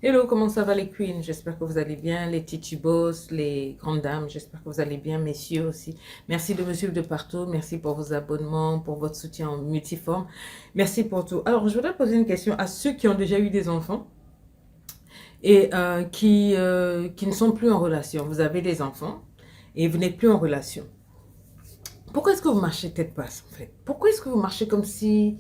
Hello, comment ça va les queens? J'espère que vous allez bien, les titubos, les grandes dames, j'espère que vous allez bien, messieurs aussi. Merci de me suivre de partout, merci pour vos abonnements, pour votre soutien en multiforme, merci pour tout. Alors, je voudrais poser une question à ceux qui ont déjà eu des enfants et qui ne sont plus en relation. Vous avez des enfants et vous n'êtes plus en relation. Pourquoi est-ce que vous marchez tête basse en fait? Pourquoi est-ce que vous marchez comme si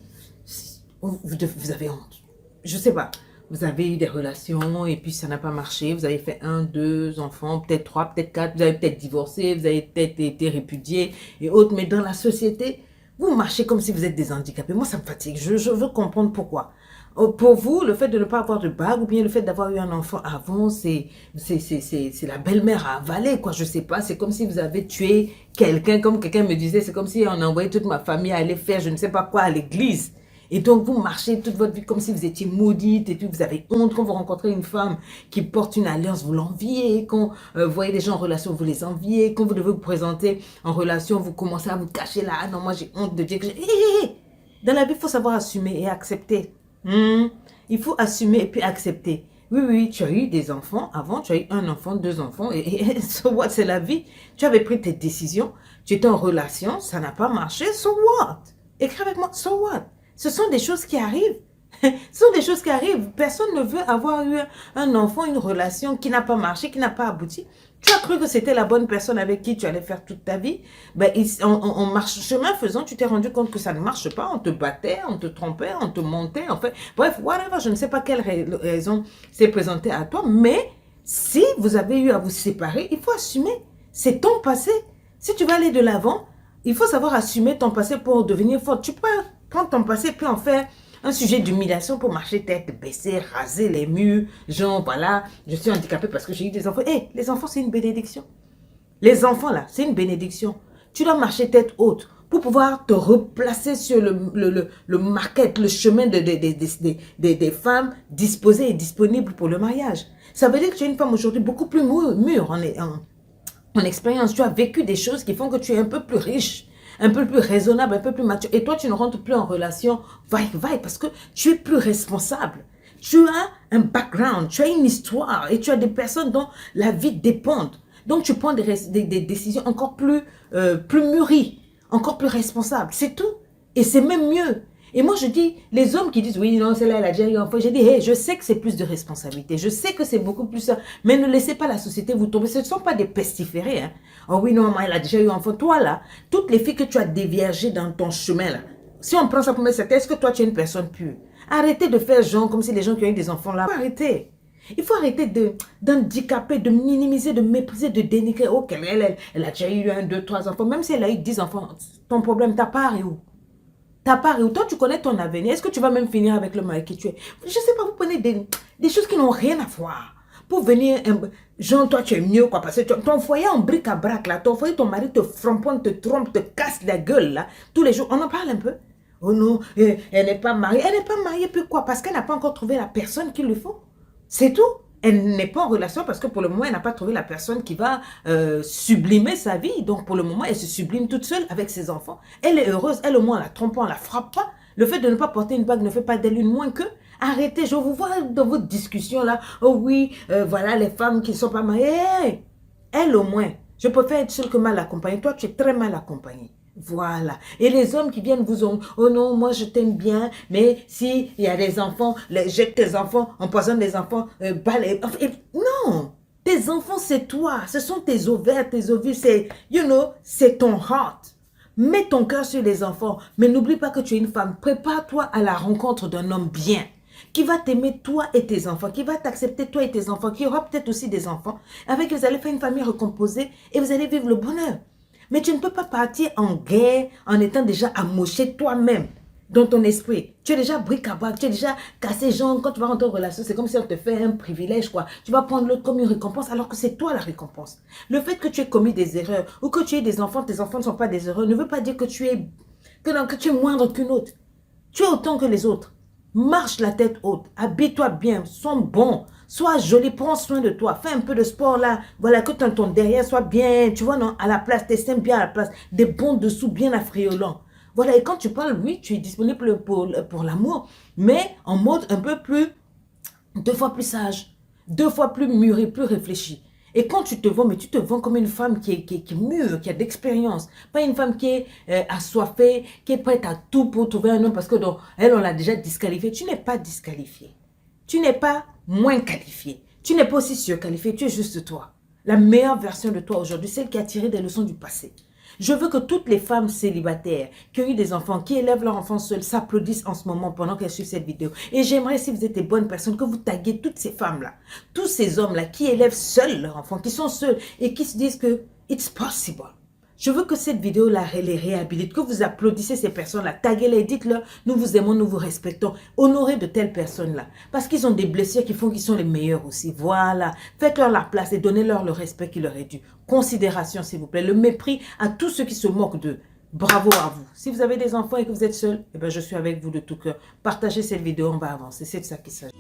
vous avez honte? Je sais pas. Vous avez eu des relations et puis ça n'a pas marché. Vous avez fait un, deux enfants, peut-être trois, peut-être quatre. Vous avez peut-être divorcé, vous avez peut-être été répudié et autres. Mais dans la société, vous marchez comme si vous êtes des handicapés. Moi, ça me fatigue. Je veux comprendre pourquoi. Pour vous, le fait de ne pas avoir de bague ou bien le fait d'avoir eu un enfant avant, c'est la belle-mère à avaler, quoi. Je sais pas, c'est comme si vous avez tué quelqu'un, comme quelqu'un me disait, c'est comme si on envoyait toute ma famille aller faire je ne sais pas quoi à l'église. Et donc, vous marchez toute votre vie comme si vous étiez maudite et puis vous avez honte quand vous rencontrez une femme qui porte une alliance, vous l'enviez. Quand vous voyez des gens en relation, vous les enviez. Quand vous devez vous présenter en relation, vous commencez à vous cacher là. Ah non, moi j'ai honte de dire que j'ai... Hé, hé, hé. Dans la vie, il faut savoir assumer et accepter. Hmm. Il faut assumer et puis accepter. Oui, oui, tu as eu des enfants avant, tu as eu un enfant, deux enfants, et so what, c'est la vie. Tu avais pris tes décisions, tu étais en relation, ça n'a pas marché, so what? Écris avec moi, so what? Ce sont des choses qui arrivent. Ce sont des choses qui arrivent. Personne ne veut avoir eu un enfant, une relation qui n'a pas marché, qui n'a pas abouti. Tu as cru que c'était la bonne personne avec qui tu allais faire toute ta vie. Ben, en marche, chemin faisant, tu t'es rendu compte que ça ne marche pas. On te battait, on te trompait, on te montait. En fait, bref, whatever, je ne sais pas quelle raison s'est présentée à toi. Mais si vous avez eu à vous séparer, il faut assumer. C'est ton passé. Si tu veux aller de l'avant, il faut savoir assumer ton passé pour devenir fort. Tu peux prendre ton passé puis en faire un sujet d'humiliation pour marcher tête baissée, raser les murs, genre voilà, je suis handicapée parce que j'ai eu des enfants. Hé, les enfants c'est une bénédiction. Les enfants là, c'est une bénédiction. Tu dois marcher tête haute pour pouvoir te replacer sur le market, le chemin des femmes disposées et disponibles pour le mariage. Ça veut dire que tu es une femme aujourd'hui beaucoup plus mûre en expérience. Tu as vécu des choses qui font que tu es un peu plus riche, un peu plus raisonnable, un peu plus mature. Et toi, tu ne rentres plus en relation vaille-vaille parce que tu es plus responsable. Tu as un background, tu as une histoire et tu as des personnes dont la vie dépend. Donc, tu prends des décisions encore plus mûries, encore plus responsables. C'est tout. Et c'est même mieux. Et moi, je dis, les hommes qui disent, oui, non, celle-là, elle a déjà eu un enfant. J'ai dit, hey, je sais que c'est plus de responsabilité. Je sais que c'est beaucoup plus ça. Mais ne laissez pas la société vous tomber. Ce ne sont pas des pestiférés. Hein. Oh oui, non, elle a déjà eu un enfant. Toi, là, toutes les filles que tu as déviergées dans ton chemin, là, si on prend ça pour mettre cette, est-ce que toi, tu es une personne pure? Arrêtez de faire genre comme si les gens qui ont eu des enfants là. Arrêtez. Il faut arrêter d'handicaper, de minimiser, de mépriser, de dénigrer. Ok, elle a déjà eu un, deux, trois enfants. Même si elle a eu 10 enfants, ton problème, ta part est où? Ta part est où? Toi, tu connais ton avenir. Est-ce que tu vas même finir avec le mari qui tu es? Je ne sais pas, vous prenez des choses qui n'ont rien à voir. Pour venir, genre, toi, tu es mieux, quoi. Parce que ton foyer en bric-à-brac, là. Ton foyer, ton mari te framponne, te trompe, te casse la gueule, là. Tous les jours. On en parle un peu. Oh non, elle n'est pas mariée. Elle n'est pas mariée, puis quoi? Parce qu'elle n'a pas encore trouvé la personne qu'il lui faut. C'est tout. Elle n'est pas en relation parce que pour le moment, elle n'a pas trouvé la personne qui va sublimer sa vie. Donc pour le moment, elle se sublime toute seule avec ses enfants. Elle est heureuse. Elle au moins, on la trompe pas, on la frappe pas. Le fait de ne pas porter une bague ne fait pas d'elle une moins que. Arrêtez, je vous vois dans votre discussion là. Oh oui, voilà les femmes qui ne sont pas mariées. Hey, elle au moins, je préfère être seule que mal accompagnée. Toi, tu es très mal accompagnée. Voilà. Et les hommes qui viennent vous ont, oh non, moi je t'aime bien, mais si il y a des enfants, jette tes enfants, empoisonne les enfants, non, tes enfants c'est toi, ce sont tes ovaires, tes ovules, c'est, c'est ton heart. Mets ton cœur sur les enfants, mais n'oublie pas que tu es une femme. Prépare-toi à la rencontre d'un homme bien, qui va t'aimer toi et tes enfants, qui va t'accepter toi et tes enfants, qui aura peut-être aussi des enfants, avec qui vous allez faire une famille recomposée et vous allez vivre le bonheur. Mais tu ne peux pas partir en guerre en étant déjà amoché toi-même dans ton esprit. Tu es déjà bric-à-brac, tu es déjà cassé, genre, quand tu vas rentrer en relation, c'est comme si on te fait un privilège, quoi. Tu vas prendre l'autre comme une récompense, alors que c'est toi la récompense. Le fait que tu aies commis des erreurs, ou que tu aies des enfants, tes enfants ne sont pas des erreurs, ne veut pas dire que tu es, que tu es moindre qu'une autre. Tu es autant que les autres. Marche la tête haute, habille-toi bien, sois bon, sois joli, prends soin de toi, fais un peu de sport là, voilà, que ton derrière soit bien, tu vois, non, à la place, tes seins bien à la place, des bons dessous bien affriolants. Voilà, et quand tu parles, oui, tu es disponible pour l'amour, mais en mode un peu plus 2 fois plus sage, 2 fois plus mûrie, plus réfléchie. Et quand tu te vends, mais tu te vends comme une femme qui est mûre, qui a d'expérience. Pas une femme qui est assoiffée, qui est prête à tout pour trouver un homme parce que donc, elle, on l'a déjà disqualifiée. Tu n'es pas disqualifiée. Tu n'es pas moins qualifiée. Tu n'es pas aussi surqualifiée. Tu es juste toi. La meilleure version de toi aujourd'hui, celle qui a tiré des leçons du passé. Je veux que toutes les femmes célibataires qui ont eu des enfants, qui élèvent leurs enfants seuls, s'applaudissent en ce moment pendant qu'elles suivent cette vidéo. Et j'aimerais, si vous êtes des bonnes personnes, que vous taguez toutes ces femmes-là, tous ces hommes-là qui élèvent seuls leurs enfants, qui sont seuls et qui se disent que it's possible. Je veux que cette vidéo-là les réhabilite, que vous applaudissez ces personnes-là, taguez-les, dites-leur, nous vous aimons, nous vous respectons, honorez de telles personnes-là. Parce qu'ils ont des blessures qui font qu'ils sont les meilleurs aussi. Voilà, faites-leur la place et donnez-leur le respect qui leur est dû. Considération, s'il vous plaît, le mépris à tous ceux qui se moquent d'eux. Bravo à vous. Si vous avez des enfants et que vous êtes seul, eh ben je suis avec vous de tout cœur. Partagez cette vidéo, on va avancer. C'est de ça qu'il s'agit.